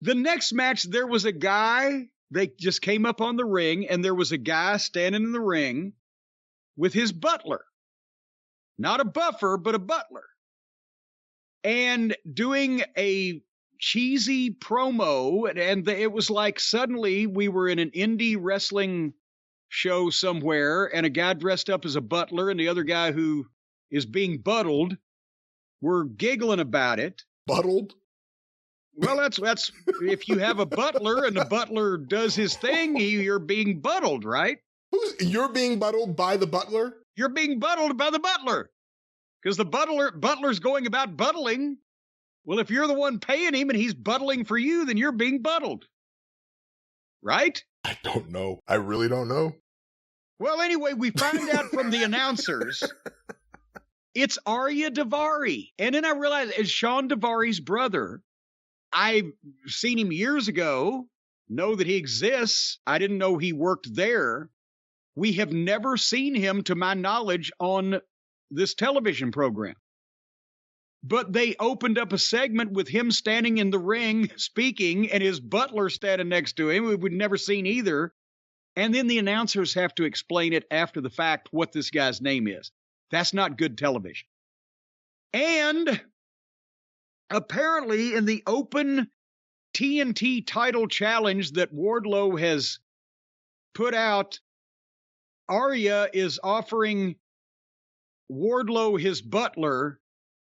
The next match, there was a guy, they just came up on the ring, and there was a guy standing in the ring with his butler. Not a buffer, but a butler. And doing a cheesy promo, and it was like suddenly we were in an indie wrestling show somewhere, and a guy dressed up as a butler and the other guy who is being buttled were giggling about it. Buttled? Well, that's if you have a butler and the butler does his thing, you're being buttled, right? You're being buttled by the butler? You're being buttled by the butler. Because the butler's going about buttling. Well, if you're the one paying him and he's buttling for you, then you're being buttled. Right? I don't know. I really don't know. Well, anyway, we find out from the announcers, it's Arya Daivari. And then I realized it's Sean Daivari's brother. I've seen him years ago, know that he exists. I didn't know he worked there. We have never seen him, to my knowledge, on this television program. But they opened up a segment with him standing in the ring speaking and his butler standing next to him. We'd never seen either. And then the announcers have to explain it after the fact what this guy's name is. That's not good television. And apparently in the open TNT title challenge that Wardlow has put out, Arya is offering Wardlow his butler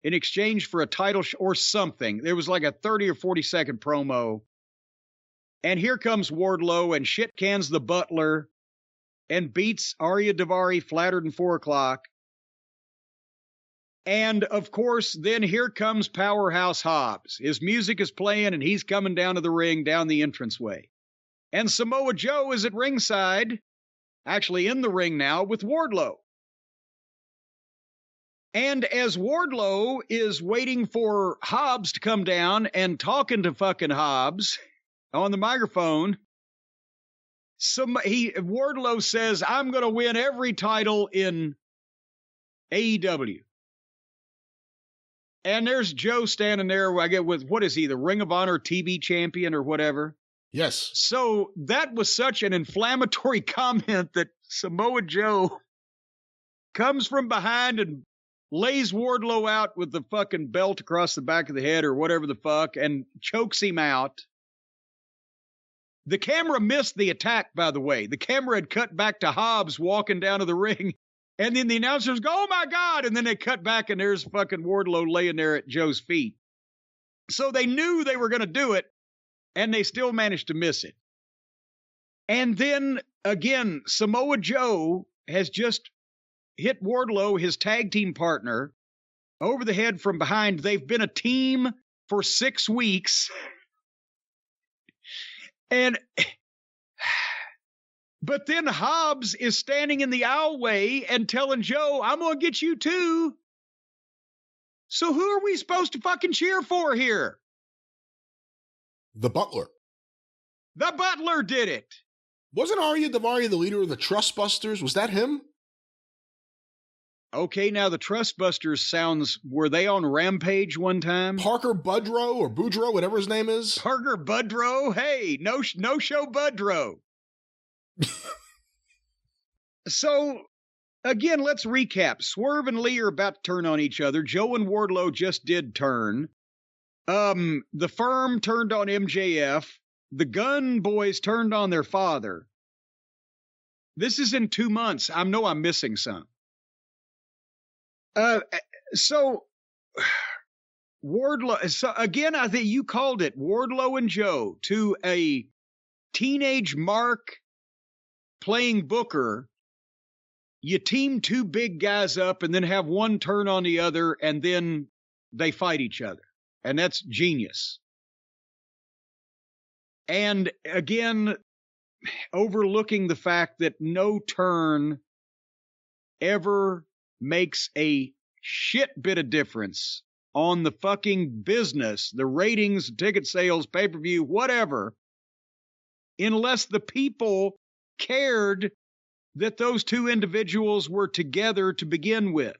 in exchange for a title or something. There was like a 30 or 40 second promo. And here comes Wardlow and shit cans the butler and beats Arya Daivari flatter than 4 o'clock. And of course, then here comes Powerhouse Hobbs. His music is playing and he's coming down to the ring, down the entranceway. And Samoa Joe is at ringside, actually in the ring now with Wardlow. And as Wardlow is waiting for Hobbs to come down and talking to fucking Hobbs on the microphone, Wardlow says, I'm going to win every title in AEW. And there's Joe standing there, I get with, what is he, the Ring of Honor TV champion or whatever? Yes. So that was such an inflammatory comment that Samoa Joe comes from behind and lays Wardlow out with the fucking belt across the back of the head or whatever the fuck and chokes him out. The camera missed the attack, by the way. The camera had cut back to Hobbs walking down to the ring. And then the announcers go, oh my God. And then they cut back and there's fucking Wardlow laying there at Joe's feet. So they knew they were going to do it and they still managed to miss it. And then again, Samoa Joe has just hit Wardlow, his tag team partner, over the head from behind. They've been a team for 6 weeks. But then Hobbs is standing in the aisleway and telling Joe, I'm going to get you too. So who are we supposed to fucking cheer for here? The butler. The butler did it. Wasn't Arya Daivari the leader of the Trustbusters? Was that him? Okay, now the Trustbusters sounds, were they on Rampage one time? Parker Budrow or Boudreaux, whatever his name is. Parker Budrow? Hey, no show Budrow. So, again, let's recap. Swerve and Lee are about to turn on each other. Joe and Wardlow just did turn. The Firm turned on MJF. The Gun Boys turned on their father. This is in 2 months. I know I'm missing some. So Wardlow, so again, I think you called it Wardlow and Joe to a teenage Mark playing Booker. You team 2 big guys up and then have one turn on the other and then they fight each other. And that's genius. And again, overlooking the fact that no turn ever makes a shit bit of difference on the fucking business, the ratings, ticket sales, pay-per-view, whatever, unless the people cared that those 2 individuals were together to begin with.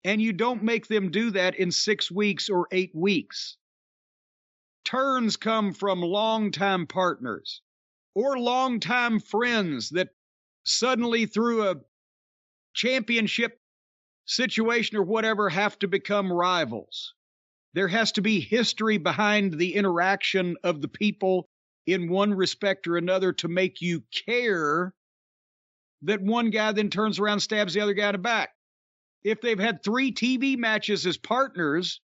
And you don't make them do that in 6 weeks or 8 weeks. turns come from longtime partners or longtime friends that suddenly through a championship situation or whatever have to become rivals. There has to be history behind the interaction of the people in one respect or another to make you care that one guy then turns around and stabs the other guy in the back. If they've had 3 TV matches as partners,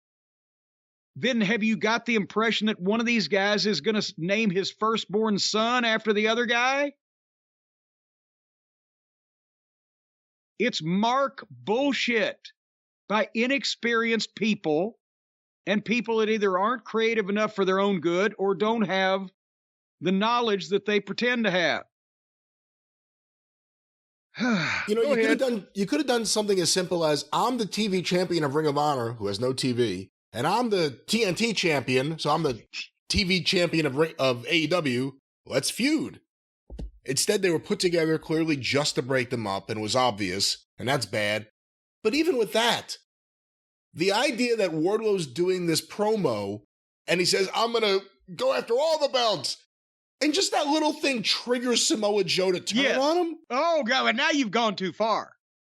then have you got the impression that one of these guys is going to name his firstborn son after the other guy? It's mark bullshit by inexperienced people and people that either aren't creative enough for their own good or don't have the knowledge that they pretend to have. You know, you could have done something as simple as, I'm the TV champion of Ring of Honor, who has no TV, and I'm the TNT champion, so I'm the TV champion of AEW. Let's feud. Instead, they were put together clearly just to break them up, and it was obvious, and that's bad. But even with that, the idea that Wardlow's doing this promo, and he says, I'm going to go after all the belts, and just that little thing triggers Samoa Joe to turn on him? Oh, God, but now you've gone too far.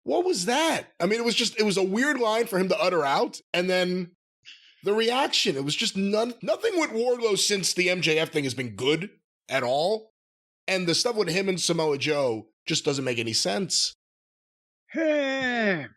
What was that? I mean, it was a weird line for him to utter out, and then the reaction, it was just nothing with Wardlow since the MJF thing has been good at all. And the stuff with him and Samoa Joe just doesn't make any sense. Hey,